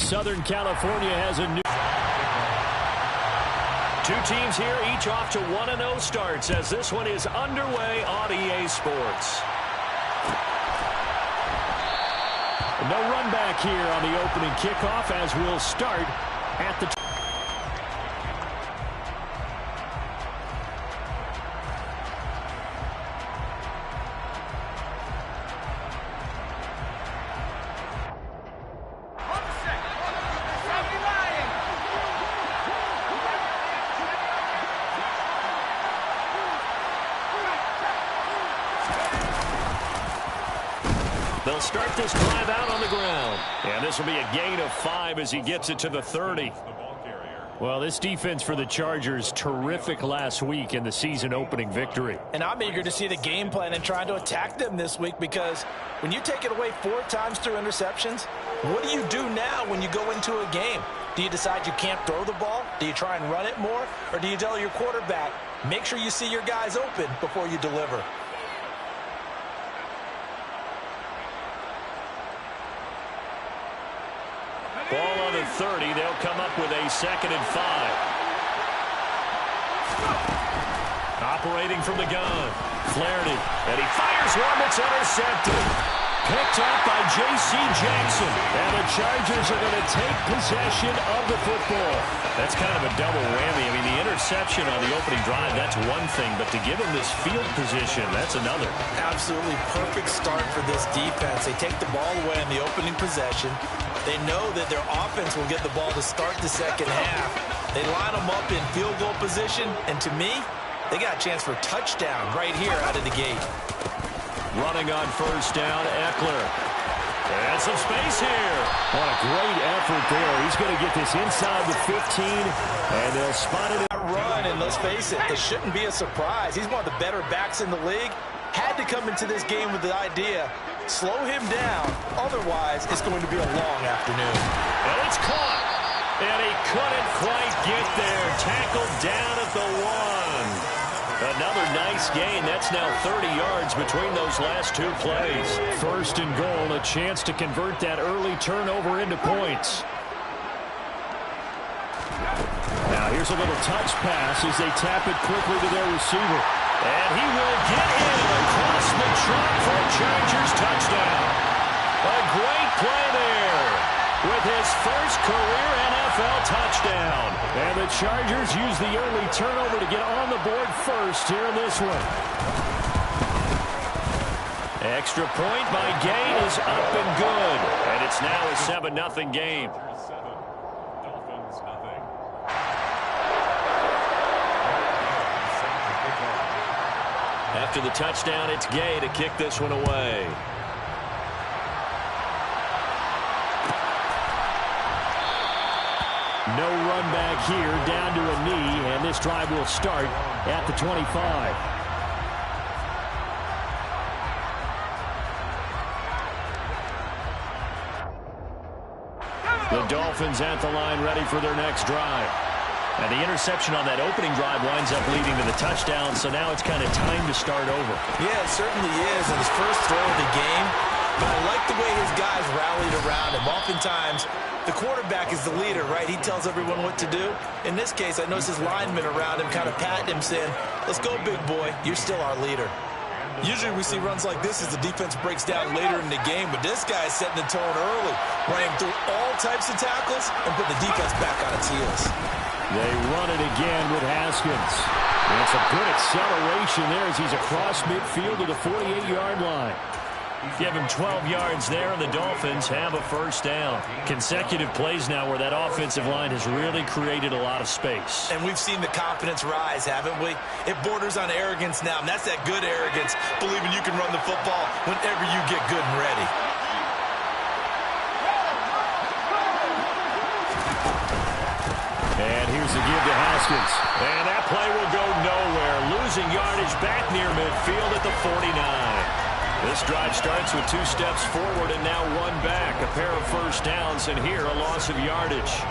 Southern California has a new... Two teams here, each off to 1-0 starts as this one is underway on EA Sports. No run back here on the opening kickoff as we'll start at the... They'll start this drive out on the ground. And this will be a gain of 5 as he gets it to the 30. Well, this defense for the Chargers, terrific last week in the season opening victory. And I'm eager to see the game plan and trying to attack them this week, because when you take it away 4 times through interceptions, what do you do now when you go into a game? Do you decide you can't throw the ball? Do you try and run it more? Or do you tell your quarterback, make sure you see your guys open before you deliver? Ball on the 30. They'll come up with a 2nd and 5. Operating from the gun. Flaherty. And he fires one that's intercepted. Picked up by J.C. Jackson. And the Chargers are going to take possession of the football. That's kind of a double whammy. I mean, the interception on the opening drive, that's one thing. But to give him this field position, that's another. Absolutely perfect start for this defense. They take the ball away in the opening possession. They know that their offense will get the ball to start the second half. They line them up in field goal position, and to me, they got a chance for a touchdown right here out of the gate. Running on first down, Eckler. And some space here. What a great effort there. He's going to get this inside the 15, and they'll spot it. Run, and let's face it, it shouldn't be a surprise. He's one of the better backs in the league. Had to come into this game with the idea, slow him down, otherwise it's going to be a long afternoon. And it's caught, and he couldn't quite get there. Tackled down at the 1. Another nice gain. That's now 30 yards between those last 2 plays. 1st and goal, a chance to convert that early turnover into points. Now here's a little touch pass as they tap it quickly to their receiver. And he will get in across the truck for a Chargers touchdown. A great play there with his first career NFL touchdown. And the Chargers use the early turnover to get on the board first here in this one. Extra point by Gay is up and good. And it's now a 7-0 game. After the touchdown, it's Gay to kick this one away. No run back here, down to a knee, and this drive will start at the 25. The Dolphins at the line, ready for their next drive. And the interception on that opening drive winds up leading to the touchdown, so now it's kind of time to start over. Yeah, it certainly is, and his first throw of the game. But I like the way his guys rallied around him. Oftentimes, the quarterback is the leader, right? He tells everyone what to do. In this case, I noticed his linemen around him kind of patting him, saying, let's go, big boy. You're still our leader. Usually we see runs like this as the defense breaks down later in the game, but this guy is setting the tone early, running through all types of tackles and put the defense back on its heels. They run it again with Haskins. And it's a good acceleration there as he's across midfield to the 48-yard line. Give him 12 yards there, and the Dolphins have a first down. Consecutive plays now where that offensive line has really created a lot of space. And we've seen the confidence rise, haven't we? It borders on arrogance now, and that's that good arrogance, believing you can run the football whenever you get good and ready. And here's the give to Haskins. And that play will go nowhere. Losing yardage back near midfield at the 49. This drive starts with 2 steps forward and now 1 back. A pair of first downs, and here a loss of yardage.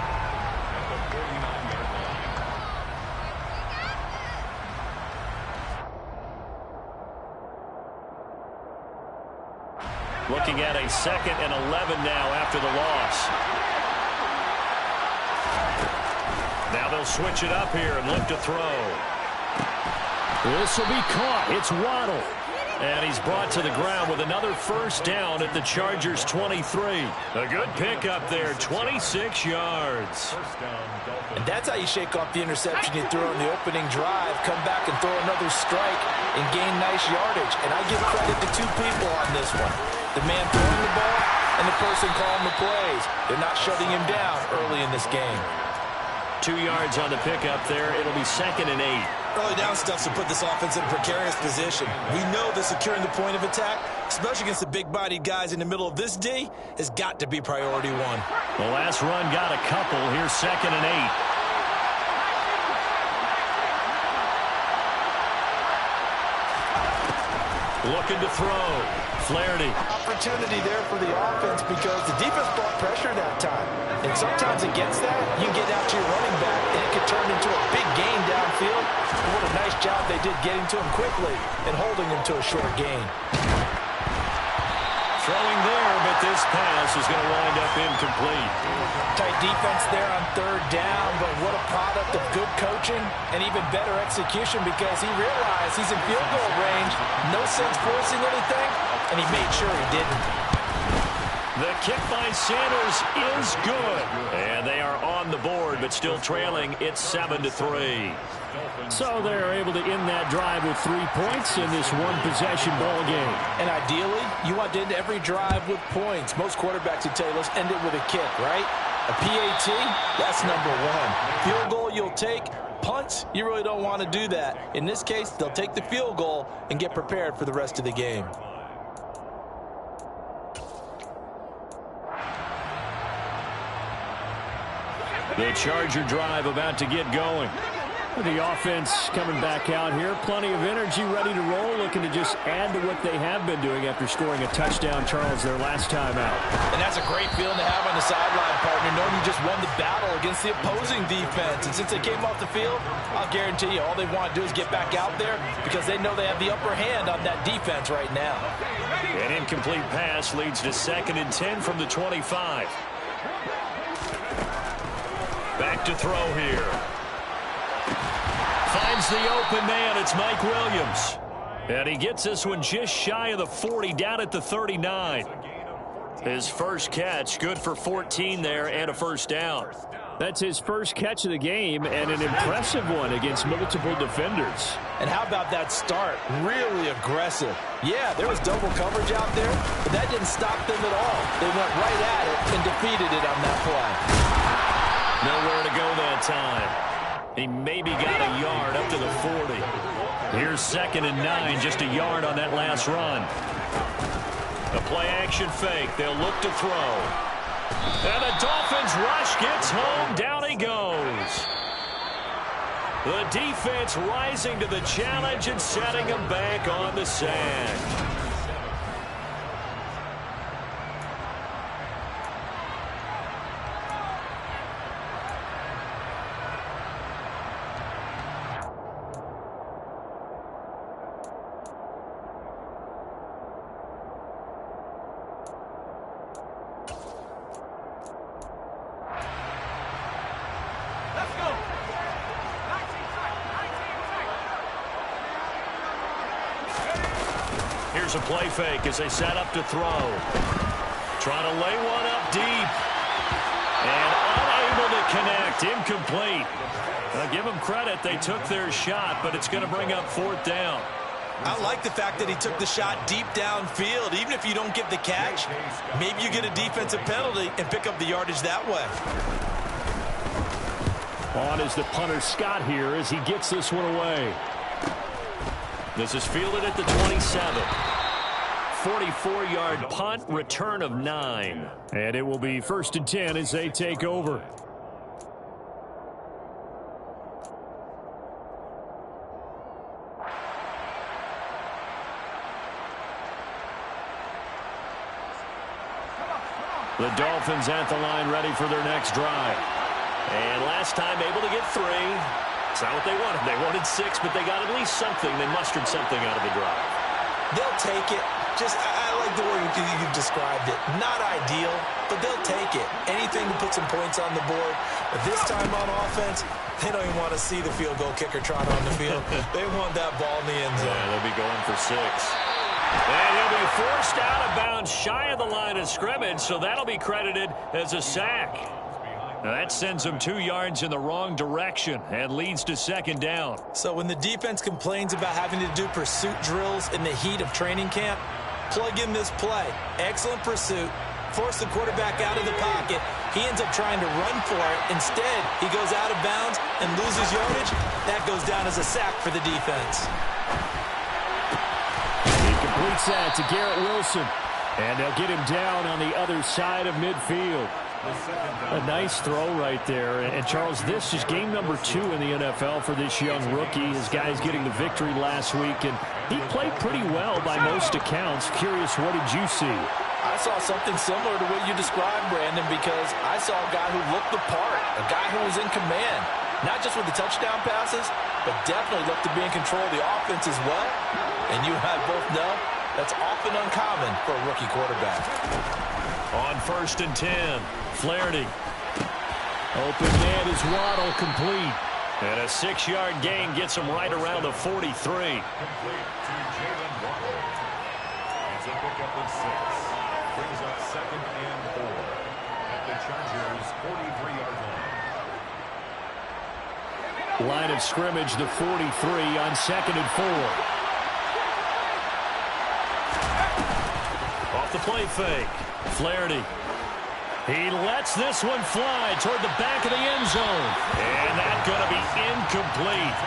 Looking at a 2nd and 11 now after the loss. Now they'll switch it up here and look to throw. This will be caught. It's Waddle. And he's brought to the ground with another first down at the Chargers' 23. A good pickup there, 26 yards. And that's how you shake off the interception you threw on the opening drive, come back and throw another strike and gain nice yardage. And I give credit to two people on this one. The man throwing the ball and the person calling the plays. They're not shutting him down early in this game. 2 yards on the pickup there. It'll be 2nd and 8. Early down stuff to put this offense in a precarious position. We know that securing the point of attack, especially against the big-bodied guys in the middle of this D, has got to be priority one. The last run got a couple. Here's 2nd and 8. Looking to throw. Flaherty. Opportunity there for the offense because the defense brought pressure that time. And sometimes against that, you get out to your running back, and it could turn into a big gain downfield. And what a nice job they did getting to him quickly and holding him to a short gain. Throwing there, but this pass is going to wind up incomplete. Tight defense there on 3rd down, but what a product of good coaching and even better execution because he realized he's in field goal range. No sense forcing anything, and he made sure he didn't. The kick by Sanders is good. And they are on the board, but still trailing. It's 7-3. So they're able to end that drive with 3 points in this one-possession ball game. And ideally, you want to end every drive with points. Most quarterbacks would tell you, let's end it with a kick, right? A PAT, that's number one. Field goal you'll take. Punts, you really don't want to do that. In this case, they'll take the field goal and get prepared for the rest of the game. The Charger drive about to get going. The offense coming back out here. Plenty of energy, ready to roll, looking to just add to what they have been doing after scoring a touchdown, Charles, their last time out. And that's a great feeling to have on the sideline, partner, knowing you just won the battle against the opposing defense. And since they came off the field, I'll guarantee you all they want to do is get back out there because they know they have the upper hand on that defense right now. An incomplete pass leads to 2nd and 10 from the 25. Back to throw here. Finds the open man. It's Mike Williams. And he gets this one just shy of the 40, down at the 39. His first catch, good for 14 there and a first down. That's his first catch of the game and an impressive one against multiple defenders. And how about that start? Really aggressive. Yeah, there was double coverage out there, but that didn't stop them at all. They went right at it and defeated it on that play. Nowhere to go that time. He maybe got a yard up to the 40. Here's 2nd and 9, just a yard on that last run. A play-action fake. They'll look to throw. And the Dolphins rush gets home. Down he goes. The defense rising to the challenge and setting him back on the sand. Here's a play fake as they set up to throw. Trying to lay one up deep. And unable to connect. Incomplete. I'll give them credit. They took their shot, but it's going to bring up 4th down. I like the fact that he took the shot deep downfield. Even if you don't get the catch, maybe you get a defensive penalty and pick up the yardage that way. On is the punter Scott here as he gets this one away. This is fielded at the 27. 44-yard punt, return of 9. And it will be 1st and 10 as they take over. The Dolphins at the line ready for their next drive. And last time able to get 3. It's not what they wanted. They wanted 6, but they got at least something. They mustered something out of the drive. They'll take it. I like the way you described it. Not ideal, but they'll take it. Anything to put some points on the board. But this time on offense, they don't even want to see the field goal kicker trot on the field. They want that ball in the end zone. Yeah, they'll be going for 6. And he'll be forced out of bounds shy of the line of scrimmage, so that'll be credited as a sack. Now that sends them 2 yards in the wrong direction and leads to 2nd down. So when the defense complains about having to do pursuit drills in the heat of training camp, plug in this play. Excellent pursuit. Force the quarterback out of the pocket. He ends up trying to run for it. Instead, he goes out of bounds and loses yardage. That goes down as a sack for the defense. He completes that to Garrett Wilson. And they'll get him down on the other side of midfield. A nice throw right there. And Charles, this is game number 2 in the NFL for this young rookie. His guys getting the victory last week, and he played pretty well by most accounts. Curious, what did you see? I saw something similar to what you described, Brandon, because I saw a guy who looked the part, a guy who was in command, not just with the touchdown passes, but definitely looked to be in control of the offense as well. And you and I both know that's often uncommon for a rookie quarterback. On 1st and 10, Flaherty. Open man is Waddle, complete. And a 6-yard gain gets him right around the 43. It's a pickup of 6. Brings up 2nd and 4 at the Chargers' 43-yard line. Line of scrimmage, the 43 on 2nd and 4. Off the play fake. Flaherty. He lets this one fly toward the back of the end zone. And that's going to be incomplete.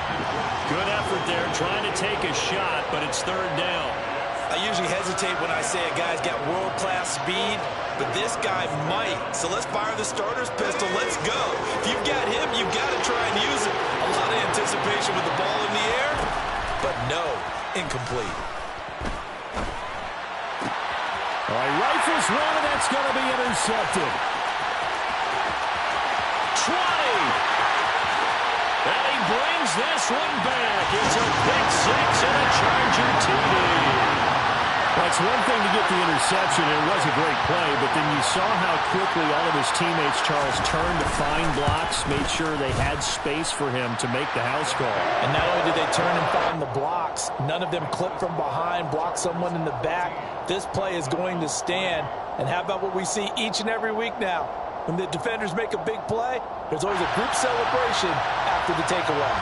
Good effort there trying to take a shot, but it's 3rd down. I usually hesitate when I say a guy's got world-class speed, but this guy might. So let's fire the starter's pistol. Let's go. If you've got him, you've got to try and use it. A lot of anticipation with the ball in the air, but no, incomplete. All right, rifles one, and that's going to be intercepted. 20. And he brings this one back. It's a pick 6 and a Charger TD. That's one thing to get the interception, and it was a great play, but then you saw how quickly all of his teammates, Charles, turned to find blocks, made sure they had space for him to make the house call. And not only did they turn and find the blocks, none of them clipped from behind, blocked someone in the back. This play is going to stand. And how about what we see each and every week now? When the defenders make a big play, there's always a group celebration after the takeaway.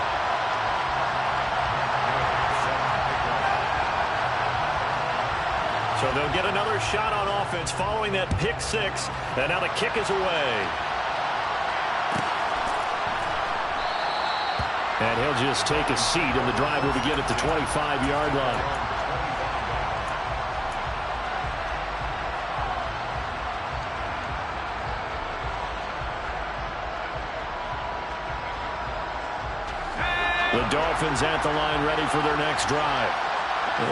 So they'll get another shot on offense following that pick 6. And now the kick is away. And he'll just take a seat, and the drive will begin at the 25-yard line. The Dolphins at the line, ready for their next drive.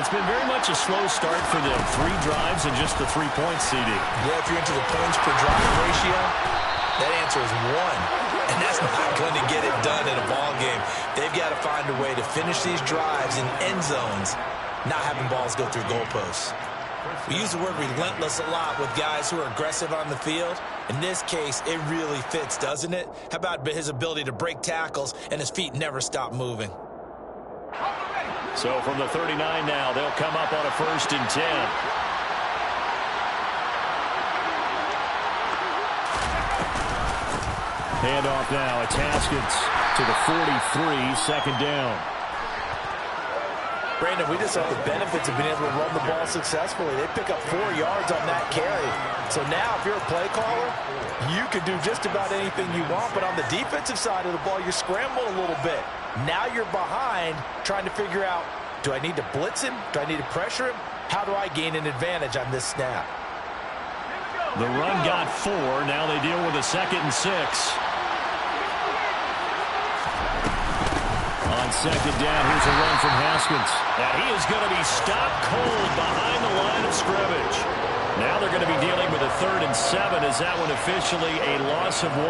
It's been very much a slow start for them. 3 drives and just the 3-point CD. Yeah, if you're into the points per drive ratio, that answer is 1. And that's not going to get it done in a ball game. They've got to find a way to finish these drives in end zones, not having balls go through goalposts. We use the word relentless a lot with guys who are aggressive on the field. In this case, it really fits, doesn't it? How about his ability to break tackles and his feet never stop moving? So from the 39 now, they'll come up on a 1st and 10. Handoff now. It's Haskins to the 43, 2nd down. Brandon, we just saw the benefits of being able to run the ball successfully. They pick up 4 yards on that carry. So now, if you're a play caller, you can do just about anything you want. But on the defensive side of the ball, you're scrambling a little bit. Now you're behind, trying to figure out, do I need to blitz him? Do I need to pressure him? How do I gain an advantage on this snap? The run got 4. Now they deal with a 2nd and 6. On 2nd down, here's a run from Haskins. And he is going to be stopped cold behind the line of scrimmage. Now they're going to be dealing with a 3rd and 7. Is that one officially a loss of 1?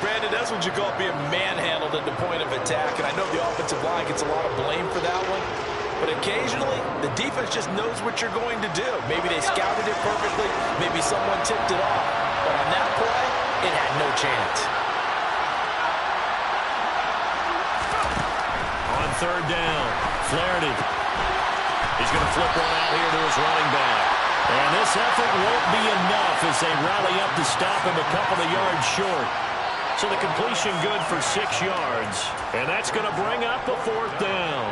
Brandon, that's what you call being manhandled at the point of attack. And I know the offensive line gets a lot of blame for that one. But occasionally, the defense just knows what you're going to do. Maybe they scouted it perfectly. Maybe someone tipped it off. But on that play, it had no chance. third down. Flaherty. He's going to flip one out here to his running back. And this effort won't be enough as they rally up to stop him a couple of yards short. So the completion good for 6 yards. And that's going to bring up a fourth down.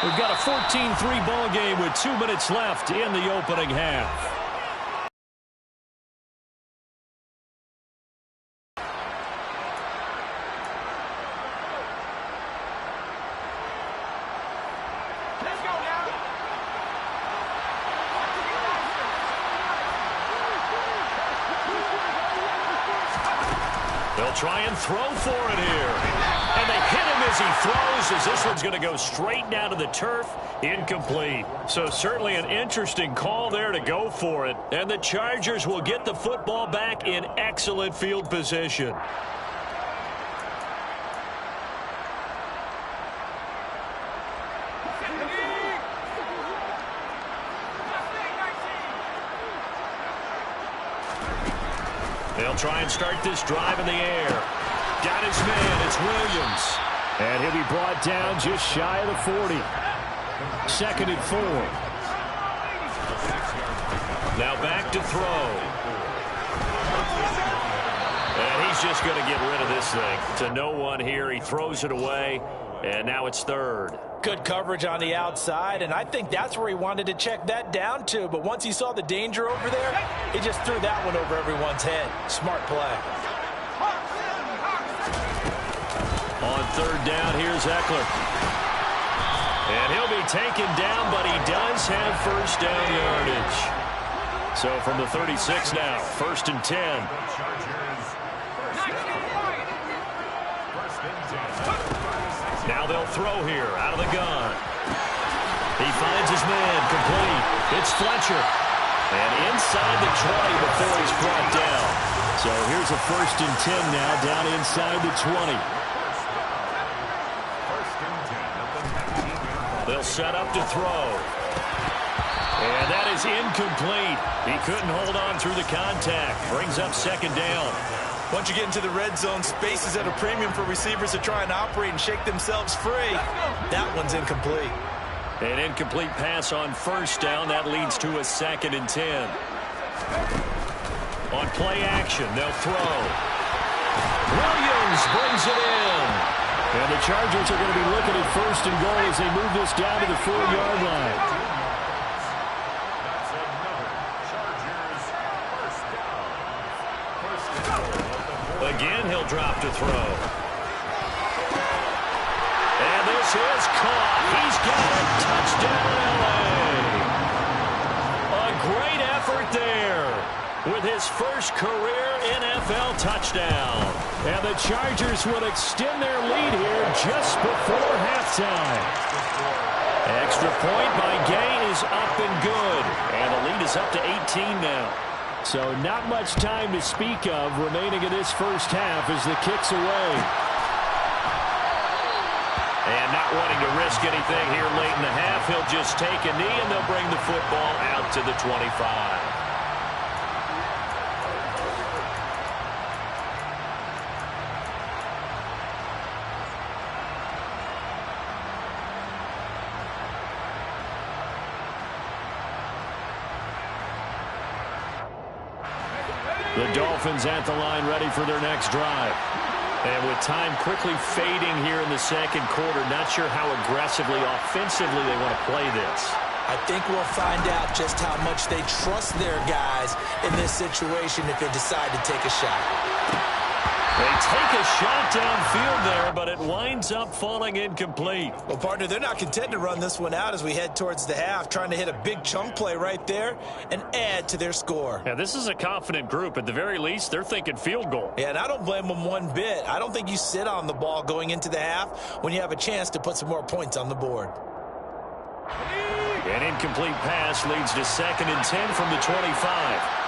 We've got a 14-3 ball game with 2 minutes left in the opening half. They'll try and throw for it here. And they hit him as he throws, as this one's going to go straight down to the turf. Incomplete. So certainly an interesting call there to go for it. And the Chargers will get the football back in excellent field position. They'll try and start this drive in the air. Got his man. It's Williams. And he'll be brought down just shy of the 40. 2nd and 4. Now back to throw. And he's just going to get rid of this thing. To no one here. He throws it away. And now it's 3rd. Good coverage on the outside, and I think that's where he wanted to check that down to. But once he saw the danger over there, he just threw that one over everyone's head. Smart play. On 3rd down, here's Eckler. And he'll be taken down, but he does have first down yardage. So from the 36 now, 1st and 10. Now they'll throw here out of the gun. He finds his man, complete. It's Fletcher. And inside the 20 before he's brought down. So here's a 1st and 10 now, down inside the 20. They'll set up to throw. And that is incomplete. He couldn't hold on through the contact. Brings up 2nd down. Once you get into the red zone, space is at a premium for receivers to try and operate and shake themselves free. That one's incomplete. An incomplete pass on 1st down. That leads to a 2nd and 10. On play action, they'll throw. Williams brings it in. And the Chargers are going to be looking at 1st and goal as they move this down to the 4-yard line. Again, he'll drop to throw. And this is caught. He's got a touchdown, L.A. A great effort there with his first career NFL touchdown. And the Chargers will extend their lead here just before halftime. Extra point by Gay is up and good. And the lead is up to 18 now. So not much time to speak of remaining in this first half as the kick's away. And not wanting to risk anything here late in the half, he'll just take a knee and they'll bring the football out to the 25. The Dolphins at the line ready for their next drive. And with time quickly fading here in the 2nd quarter, not sure how aggressively, offensively they want to play this. I think we'll find out just how much they trust their guys in this situation if they decide to take a shot. They take a shot downfield there, but it winds up falling incomplete. Well, partner, they're not content to run this one out as we head towards the half, trying to hit a big chunk play right there and add to their score. Yeah, this is a confident group. At the very least, they're thinking field goal. Yeah, and I don't blame them one bit. I don't think you sit on the ball going into the half when you have a chance to put some more points on the board. An incomplete pass leads to 2nd and 10 from the 25.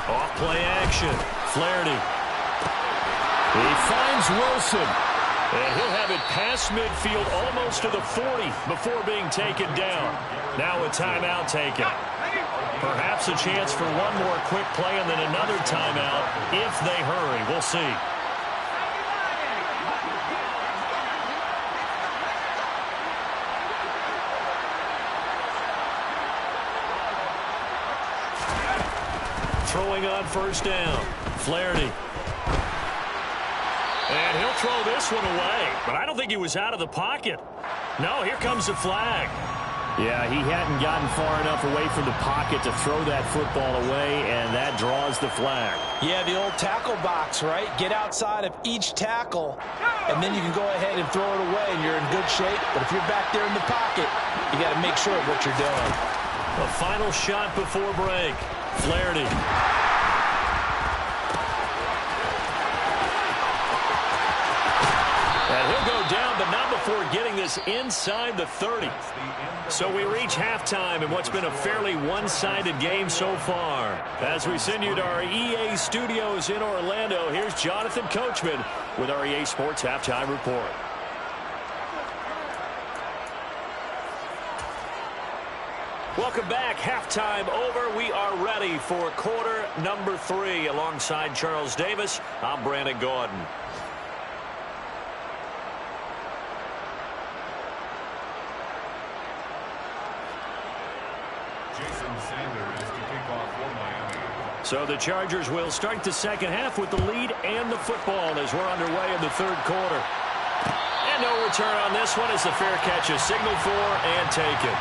Off play action. Flaherty. He finds Wilson. And he'll have it past midfield almost to the 40 before being taken down. Now a timeout taken. Perhaps a chance for one more quick play and then another timeout if they hurry. We'll see. Throwing on first down. Flaherty. And he'll throw this one away. But I don't think he was out of the pocket. No, here comes the flag. Yeah, he hadn't gotten far enough away from the pocket to throw that football away, and that draws the flag. Yeah, the old tackle box, right? Get outside of each tackle, and then you can go ahead and throw it away, and you're in good shape. But if you're back there in the pocket, you got to make sure of what you're doing. A final shot before break. Flaherty. And he'll go down, but not before getting this inside the 30. So we reach halftime in what's been a fairly one-sided game so far. As we send you to our EA studios in Orlando, here's Jonathan Coachman with our EA Sports Halftime Report. Welcome back. Halftime over. We are ready for quarter number 3. Alongside Charles Davis, I'm Brandon Gordon. So the Chargers will start the second half with the lead and the football as we're underway in the third quarter. And no return on this one as the fair catch is signaled for and taken.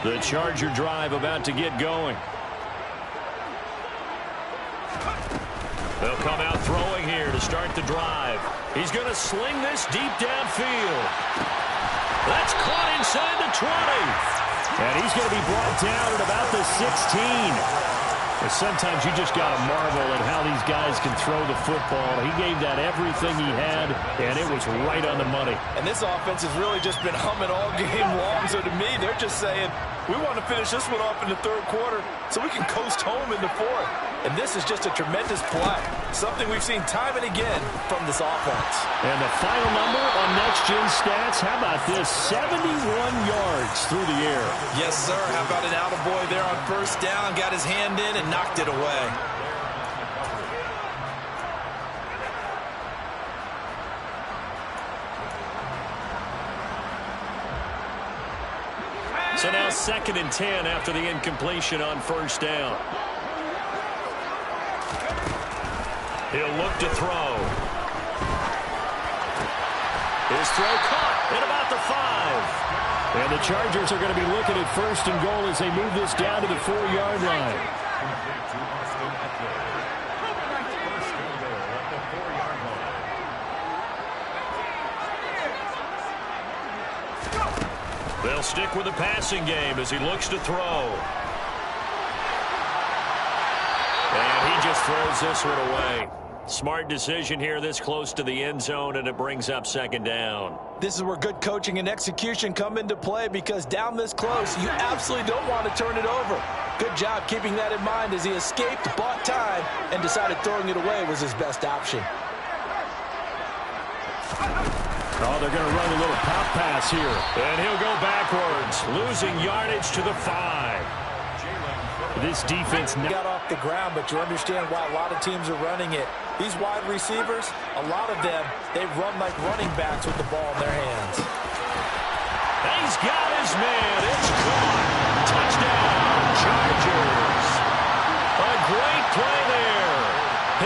The Charger drive about to get going. They'll come out throwing here to start the drive. He's going to sling this deep downfield. That's caught inside the 20. And he's going to be brought down at about the 16. But sometimes you just got to marvel at how these guys can throw the football. He gave that everything he had, and it was right on the money. And this offense has really just been humming all game long. So to me, they're just saying, we want to finish this one off in the third quarter so we can coast home in the fourth. And this is just a tremendous play. Something we've seen time and again from this offense. And the final number on Next Gen Stats, how about this? 71 yards through the air. Yes, sir. How about an attaboy there on first down? Got his hand in and knocked it away. So now 2nd and 10 after the incompletion on first down. He'll look to throw. His throw caught at about the 5. And the Chargers are going to be looking at 1st and goal as they move this down to the 4-yard line. They'll stick with the passing game as he looks to throw. And he just throws this one away. Smart decision here this close to the end zone, and it brings up 2nd down. This is where good coaching and execution come into play, because down this close, you absolutely don't want to turn it over. Good job keeping that in mind as he escaped, bought time, and decided throwing it away was his best option. Oh, they're going to run a little pop pass here. And he'll go backwards, losing yardage to the 5. This defense got off the ground, but you understand why a lot of teams are running it. These wide receivers, a lot of them, they run like running backs with the ball in their hands. He's got his man. It's caught. Touchdown, Chargers. A great play there.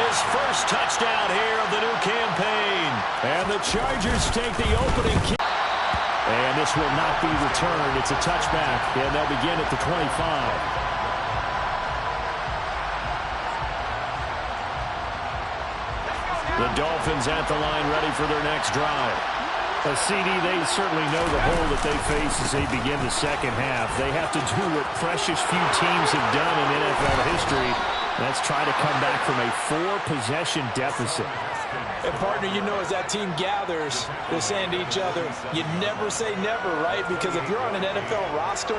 His first touchdown here of the new campaign. And the Chargers take the opening kick. And this will not be returned. It's a touchback, and they'll begin at the 25. The Dolphins at the line ready for their next drive. A CD, they certainly know the hole that they face as they begin the second half. They have to do what precious few teams have done in NFL history, Let's try to come back from a 4-possession deficit. And, partner, you know, as that team gathers, they're saying to each other, you never say never, right? Because if you're on an NFL roster,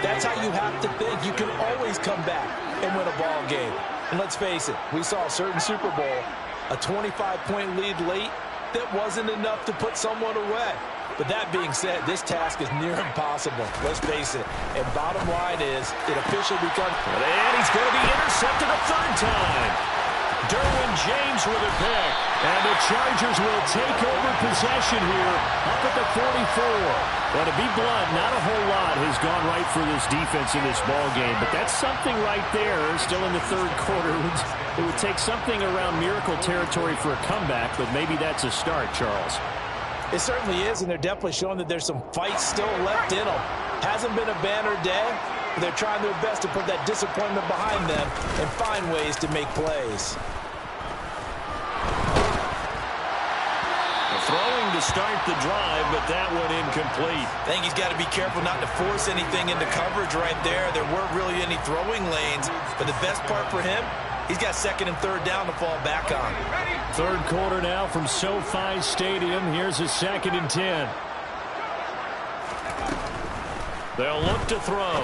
that's how you have to think. You can always come back and win a ball game. And let's face it, we saw a certain Super Bowl, a 25-point lead late, that wasn't enough to put someone away. But that being said, this task is near impossible. Let's face it. And bottom line is, it officially becomes... And he's going to be intercepted a third time. Derwin James with a pick. And the Chargers will take over possession here up at the 44. Well, to be blunt, not a whole lot has gone right for this defense in this ball game. But that's something right there, still in the third quarter. It would take something around miracle territory for a comeback, but maybe that's a start, Charles. It certainly is, and they're definitely showing that there's some fight still left in them. Hasn't been a banner day, but they're trying their best to put that disappointment behind them and find ways to make plays. Throwing to start the drive, but that one incomplete. I think he's got to be careful not to force anything into coverage right there. There weren't really any throwing lanes, but the best part for him, he's got second and third down to fall back on. Third quarter now from SoFi Stadium. Here's a 2nd and 10. They'll look to throw.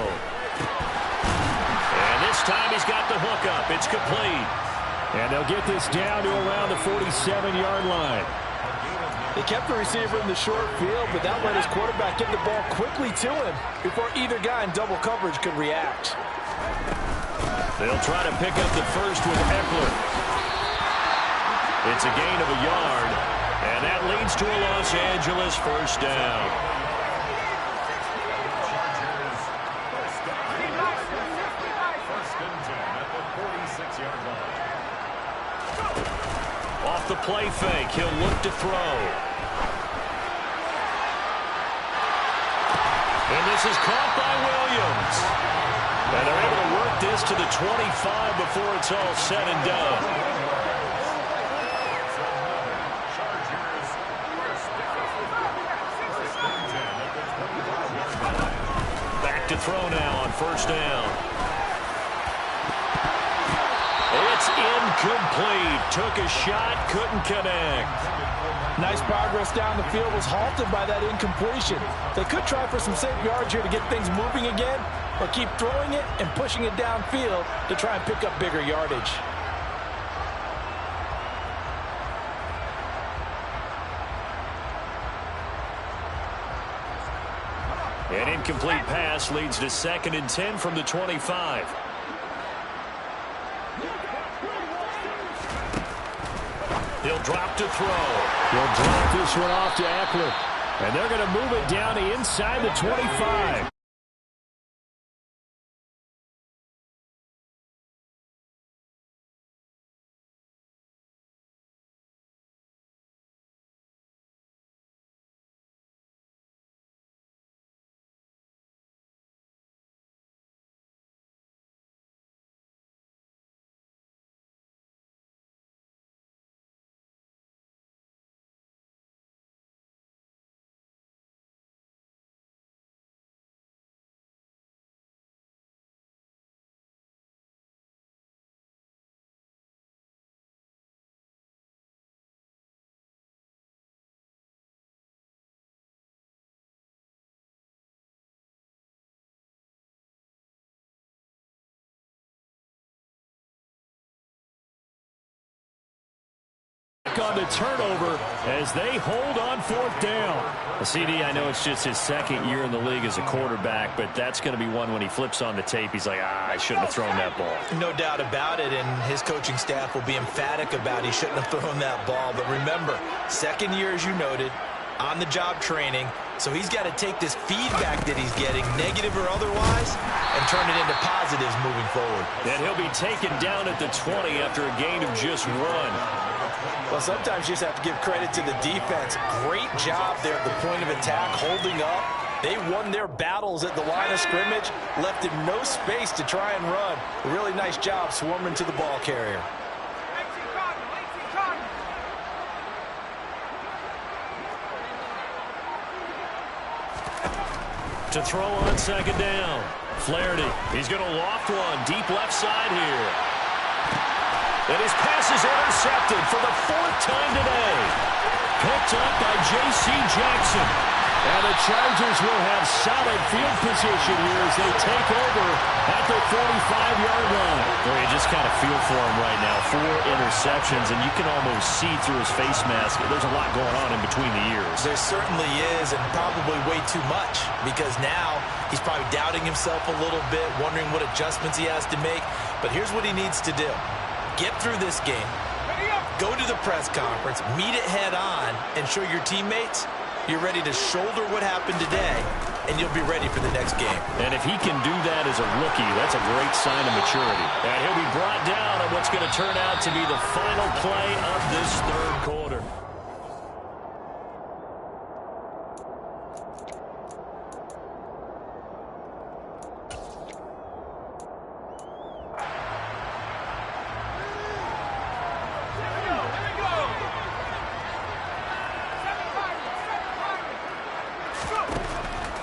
And this time he's got the hook up. It's complete. And they'll get this down to around the 47-yard line. They kept the receiver in the short field, but that let his quarterback get the ball quickly to him before either guy in double coverage could react. They'll try to pick up the first with Eckler. It's a gain of a yard, and that leads to a Los Angeles first down. Off the play fake, he'll look to throw. And this is caught by Williams. And they're able to work this to the 25 before it's all said and done. Back to throw now on first down. It's incomplete. Took a shot, couldn't connect. Nice progress down the field was halted by that incompletion. They could try for some safe yards here to get things moving again, or keep throwing it and pushing it downfield to try and pick up bigger yardage. An incomplete pass leads to 2nd and 10 from the 25. He'll drop to throw. He'll drop this one off to Eckler. And they're going to move it down to inside the 25. On the turnover as they hold on fourth down. CD, I know it's just his second year in the league as a quarterback, but that's going to be one when he flips on the tape. He's like, I shouldn't have thrown that ball. No doubt about it, and his coaching staff will be emphatic about he shouldn't have thrown that ball. But remember, second year, as you noted, on-the-job training, so he's got to take this feedback that he's getting, negative or otherwise, and turn it into positives moving forward. And he'll be taken down at the 20 after a gain of just 1. Well, sometimes you just have to give credit to the defense. Great job there at the point of attack, holding up. They won their battles at the line of scrimmage, left him no space to try and run. A really nice job swarming to the ball carrier. To throw on second down. Flaherty, he's going to loft one deep left side here. And his pass is intercepted for the 4th time today. Picked up by J.C. Jackson. And the Chargers will have solid field position here as they take over at the 45-yard line. Well, you just kind of feel for him right now. 4 interceptions, and you can almost see through his face mask. There's a lot going on in between the ears. There certainly is, and probably way too much, because now he's probably doubting himself a little bit, wondering what adjustments he has to make. But here's what he needs to do. Get through this game, go to the press conference, meet it head on, and show your teammates you're ready to shoulder what happened today, and you'll be ready for the next game. And if he can do that as a rookie, that's a great sign of maturity. And he'll be brought down on what's going to turn out to be the final play of this 3rd quarter.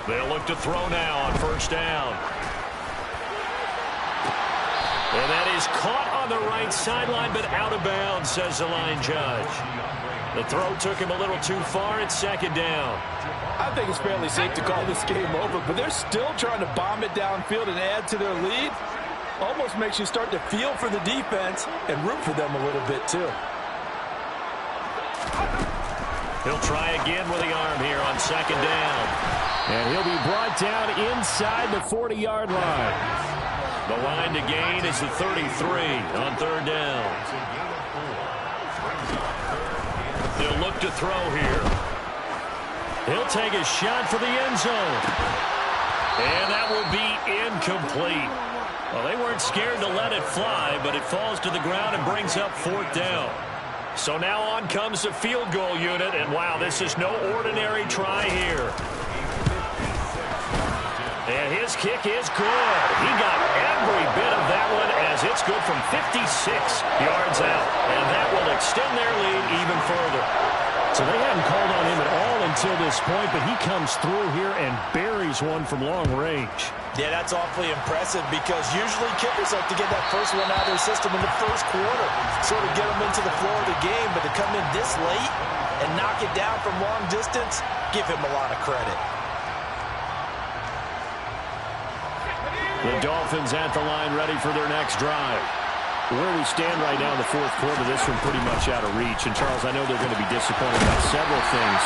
They'll look to throw now on 1st down. And that is caught on the right sideline, but out of bounds, says the line judge. The throw took him a little too far. It's 2nd down. I think it's fairly safe to call this game over, but they're still trying to bomb it downfield and add to their lead. Almost makes you start to feel for the defense and root for them a little bit, too. He'll try again with the arm here on 2nd down. And he'll be brought down inside the 40-yard line. The line to gain is the 33 on 3rd down. They'll look to throw here. He'll take a shot for the end zone. And that will be incomplete. Well, they weren't scared to let it fly, but it falls to the ground and brings up 4th down. So now on comes the field goal unit, and wow, this is no ordinary try here. And his kick is good. He got every bit of that one as it's good from 56 yards out. And that will extend their lead even further. So they hadn't called on him at all until this point, but he comes through here and buries one from long range. Yeah, that's awfully impressive because usually kickers like to get that first one out of their system in the 1st quarter, sort of get them into the flow of the game, but to come in this late and knock it down from long distance, give him a lot of credit. The Dolphins at the line ready for their next drive. Where we stand right now in the 4th quarter, this one pretty much out of reach. And, Charles, I know they're going to be disappointed about several things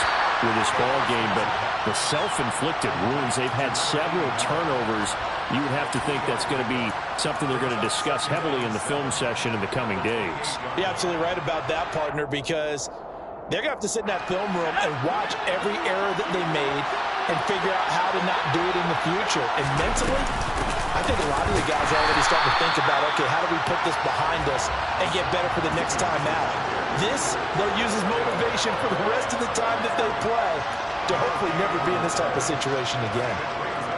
with this ball game, but the self-inflicted wounds, they've had several turnovers. You would have to think that's going to be something they're going to discuss heavily in the film session in the coming days. You're absolutely right about that, partner, because they're going to have to sit in that film room and watch every error that they made and figure out how to not do it in the future. And mentally, I think a lot of the guys are already starting to think about, okay, how do we put this behind us and get better for the next time out? This, they'll use as motivation for the rest of the time that they play to hopefully never be in this type of situation again.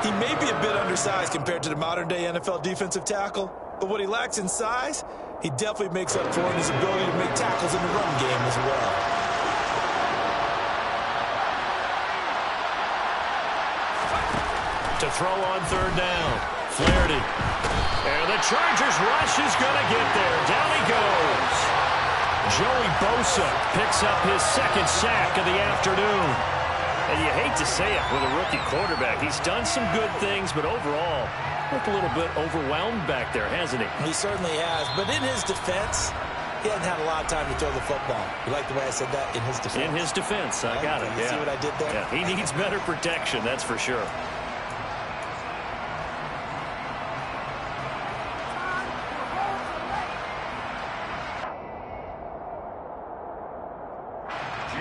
He may be a bit undersized compared to the modern-day NFL defensive tackle, but what he lacks in size, he definitely makes up for in his ability to make tackles in the run game as well. To throw on 3rd down. Flaherty. And the Chargers rush is going to get there. Down he goes. Joey Bosa picks up his 2nd sack of the afternoon. And you hate to say it with a rookie quarterback. He's done some good things, but overall, looked a little bit overwhelmed back there, hasn't he? He certainly has. But in his defense, he hasn't had a lot of time to throw the football. You like the way I said that? In his defense. In his defense. I got it. You see what I did there? Yeah, he needs better protection, that's for sure.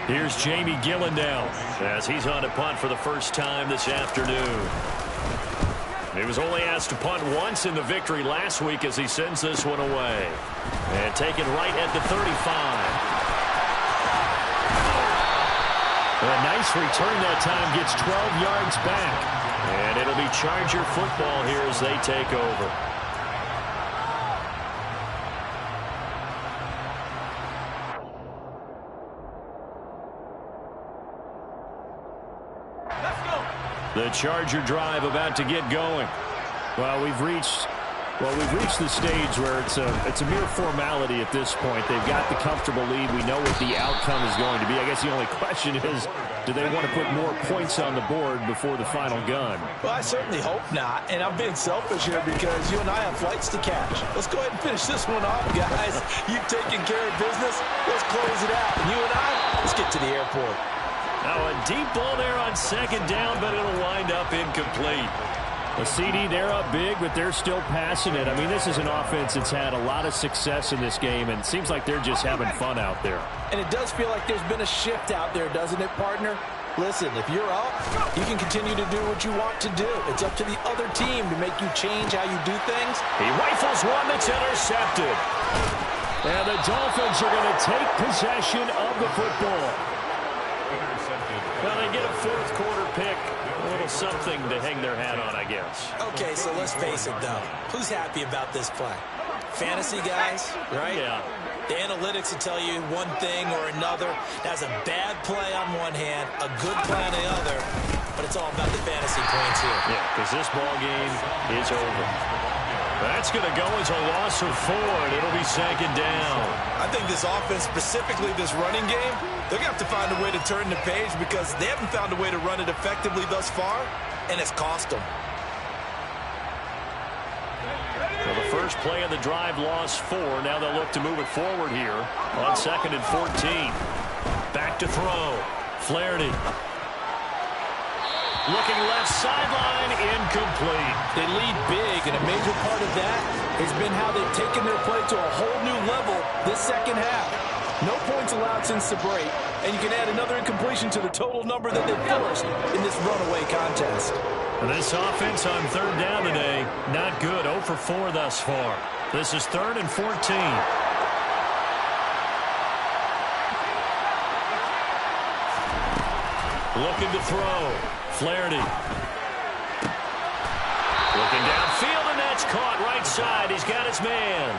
Here's Jamie Gillendow as he's on a punt for the first time this afternoon. He was only asked to punt once in the victory last week as he sends this one away. And taken right at the 35. A nice return that time, gets 12 yards back. And it'll be Charger football here as they take over. The Charger drive about to get going. Well, we've reached Well, we've reached the stage where it's a mere formality at this point. They've got the comfortable lead. We know what the outcome is going to be. I guess the only question is, do they want to put more points on the board before the final gun? Well, I certainly hope not. And I'm being selfish here because you and I have flights to catch. Let's go ahead and finish this one off, guys. You've taken care of business. Let's close it out. And you and I, let's get to the airport. Now a deep ball there on second down, but it'll wind up incomplete. The CD, they're up big, but they're still passing it. I mean, this is an offense that's had a lot of success in this game, and it seems like they're just having fun out there. And it does feel like there's been a shift out there, doesn't it, partner? Listen, if you're up, you can continue to do what you want to do. It's up to the other team to make you change how you do things. He rifles one that's intercepted. And the Dolphins are going to take possession of the football. Well, they get a fourth quarter pick. A little something to hang their hat on, I guess. Okay, so let's face it, though. Who's happy about this play? Fantasy guys, right? Yeah. The analytics will tell you one thing or another. That's a bad play on one hand, a good play on the other, but it's all about the fantasy points here. Yeah, because this ball game is over. That's going to go as a loss of 4, and it'll be second down. I think this offense, specifically this running game, they're going to have to find a way to turn the page because they haven't found a way to run it effectively thus far, and it's cost them. Well, the first play of the drive lost 4. Now they'll look to move it forward here on 2nd and 14. Back to throw. Flaherty. Looking left sideline, incomplete. They lead big, and a major part of that has been how they've taken their play to a whole new level this second half. No points allowed since the break, and you can add another incompletion to the total number that they forced in this runaway contest. This offense on third down today, not good. 0 for 4 thus far. This is 3rd and 14. Looking to throw. Flaherty. Looking downfield, and that's caught right side. He's got his man.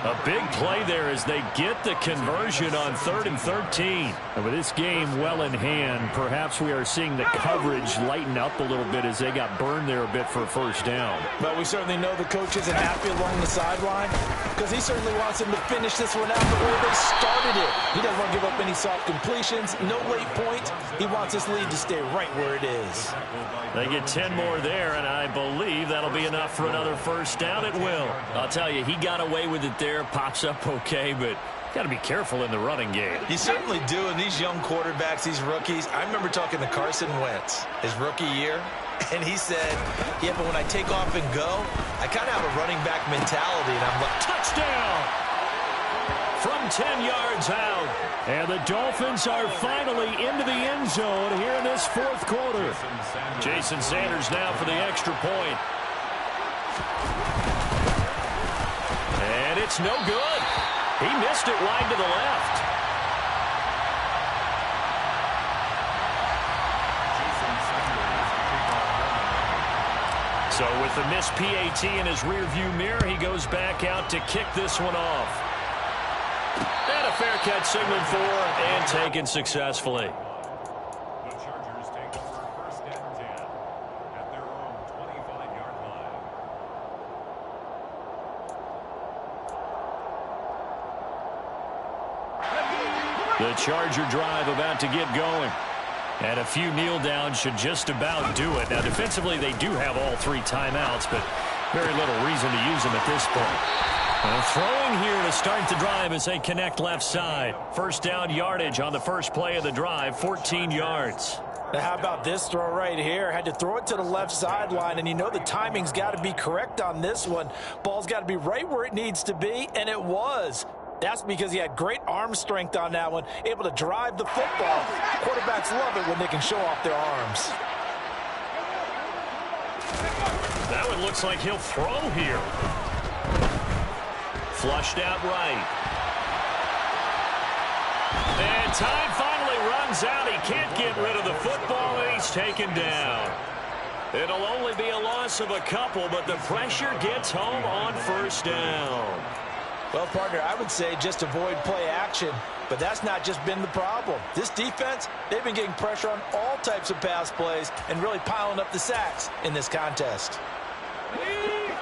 A big play there as they get the conversion on 3rd and 13. And with this game well in hand, perhaps we are seeing the coverage lighten up a little bit as they got burned there a bit for a first down. But we certainly know the coach isn't happy along the sideline because he certainly wants them to finish this one out the way they started it. He doesn't want to give up any soft completions, no late points. He wants this lead to stay right where it is. They get 10 more there, and I believe that'll be enough for another first down. It will. I'll tell you, he got away with it there. Pops up okay, but got to be careful in the running game. You certainly do. And these young quarterbacks, these rookies, I remember talking to Carson Wentz his rookie year, and he said, yeah, but when I take off and go, I kind of have a running back mentality, and I'm like, touchdown! From 10 yards out. And the Dolphins are finally into the end zone here in this fourth quarter. Jason Sanders now for the extra point. And it's no good. He missed it wide to the left. So with the missed PAT in his rearview mirror, he goes back out to kick this one off. And a fair catch signaled for and taken successfully. The Chargers take over 1st and 10 at their own 25-yard line. The Charger drive about to get going. And a few kneel downs should just about do it. Now, defensively, they do have all 3 timeouts, but very little reason to use them at this point. And throwing here to start the drive as they connect left side. First down yardage on the first play of the drive, 14 yards. Now, how about this throw right here? Had to throw it to the left sideline, and you know the timing's got to be correct on this one. Ball's got to be right where it needs to be, and it was. That's because he had great arm strength on that one, able to drive the football. Quarterbacks love it when they can show off their arms. That one looks like he'll throw here. Flushed out right. And time finally runs out. He can't get rid of the football, and he's taken down. It'll only be a loss of a couple, but the pressure gets home on first down. Well, partner, I would say just avoid play action, but that's not just been the problem. This defense, they've been getting pressure on all types of pass plays and really piling up the sacks in this contest.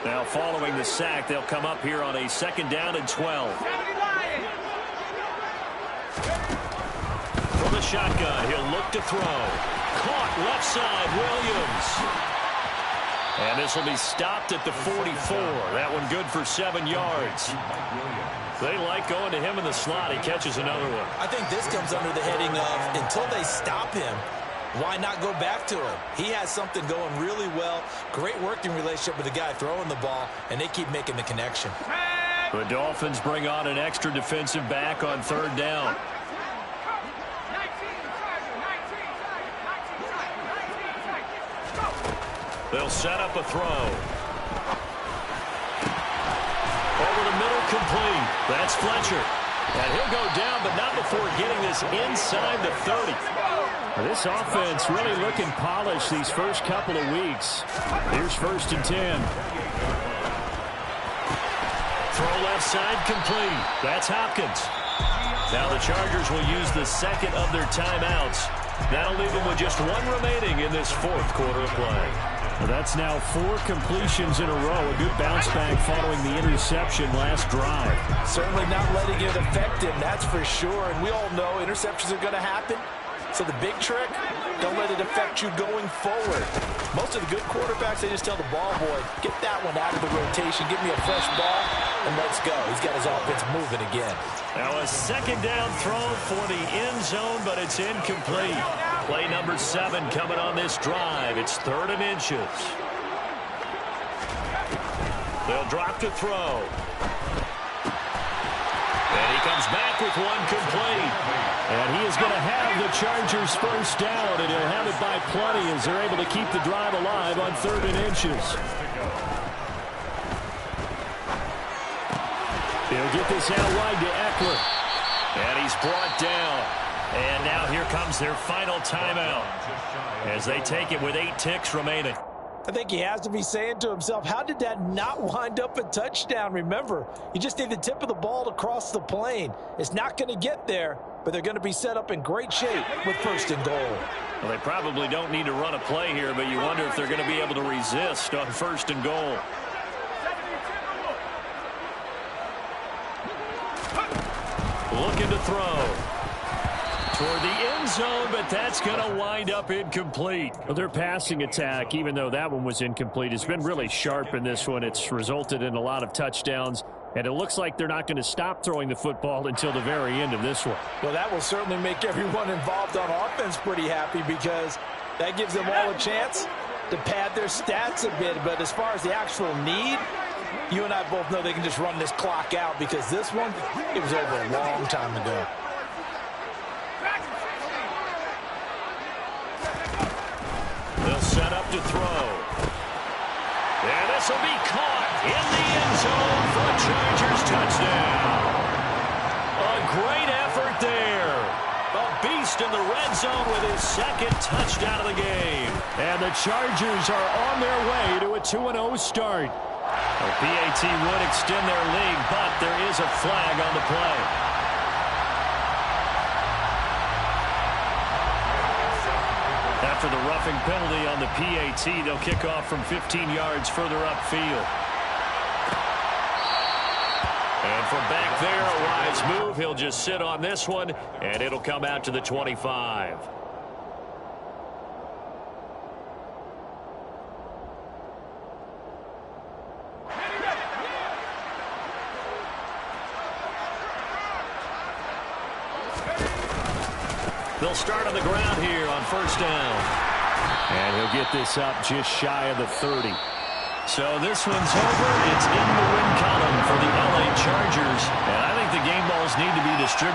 Now following the sack, they'll come up here on a 2nd down and 12. From the shotgun, he'll look to throw. Caught left side, Williams. And this will be stopped at the 44. That one good for 7 yards. They like going to him in the slot. He catches another one. I think this comes under the heading of until they stop him, why not go back to him? He has something going really well. Great working relationship with the guy throwing the ball, and they keep making the connection. The Dolphins bring on an extra defensive back on 3rd down. They'll set up a throw. Over the middle, complete. That's Fletcher. And he'll go down, but not before getting this inside the 30. This offense really looking polished these first couple of weeks. Here's 1st and 10. Throw left side, complete. That's Hopkins. Now the Chargers will use the 2nd of their timeouts. That'll leave them with just 1 remaining in this 4th quarter of play. Well, that's now 4 completions in a row. A good bounce back following the interception last drive. Certainly not letting it affect him, that's for sure. And we all know interceptions are going to happen. So the big trick, don't let it affect you going forward. Most of the good quarterbacks, they just tell the ball boy, get that one out of the rotation, give me a fresh ball, and let's go. He's got his offense moving again. Now a 2nd down throw for the end zone, but it's incomplete. Play number 7 coming on this drive. It's 3rd and inches. They'll drop to throw. And he comes back with one complete. And he is going to have the Chargers 1st down, and he'll have it by plenty as they're able to keep the drive alive on 3rd and inches. He'll get this out wide to Eckler. And he's brought down. And now here comes their final timeout as they take it with 8 ticks remaining. I think he has to be saying to himself, how did that not wind up a touchdown? Remember, you just need the tip of the ball to cross the plane. It's not going to get there, but they're going to be set up in great shape with 1st and goal. Well, they probably don't need to run a play here, but you wonder if they're going to be able to resist on 1st and goal. Looking to throw toward the end zone, but that's going to wind up incomplete. Well, their passing attack, even though that one was incomplete, has been really sharp in this one. It's resulted in a lot of touchdowns, and it looks like they're not going to stop throwing the football until the very end of this one. Well, that will certainly make everyone involved on offense pretty happy because that gives them all a chance to pad their stats a bit. But as far as the actual need, you and I both know they can just run this clock out because this one, it was over a long time ago. They'll set up to throw. And this will be caught in the end zone for a Chargers touchdown. A great effort there. A beast in the red zone with his 2nd touchdown of the game. And the Chargers are on their way to a 2-0 start. The PAT would extend their lead, but there is a flag on the play. After the roughing penalty on the PAT, they'll kick off from 15 yards further upfield. And from back there, a wise move. He'll just sit on this one, and it'll come out to the 25. They'll start on the ground here on 1st down. And he'll get this up just shy of the 30. So this one's over. It's in the win column for the LA Chargers. And I think the game balls need to be distributed.